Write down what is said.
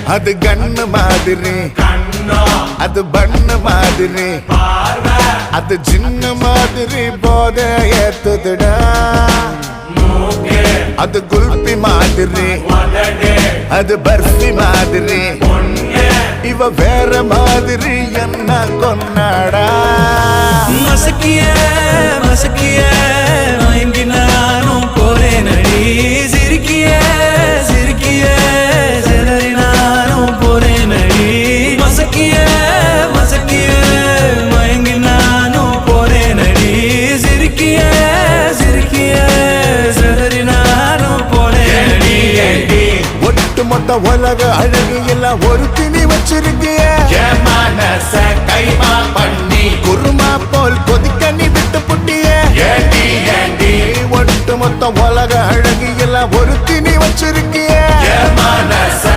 அது கண்ணு மாதிரி, அது பண்ணு மாதிரி, அது சின்ன மாதிரி போத ஏத்துதுடா. அது குல்பி மாதிரி, அது பர்ஃபி மாதிரி, இவ வேற மாதிரி என்ன கொண்டாடா. மசக்கிய மசக்கிய மயங்கி நானும் போறேன் அடி. சிரிக்கிய சிரிக்கிய சிதறி நானும் போறேன் அடி. மசக்கிய மசக்கிய மயங்கி நானும் போறேன் அடி. சிரிக்கிய சிரிக்கிய சிதறி நானும் போறேன் அடி. ஒட்டு மொத்த உலக அழகு எல்லாம் ஒரு திணி வச்சிருக்கிய. மனச கைமா பண்ணி குருமா போல் கொதிக்க நீ விட்டு புட்டிய. ஏண்டி ஏண்டி ஒட்டு மொத்த உலக அழகு எல்லாம் ஒரு திணி வச்சிருக்கிய. மனச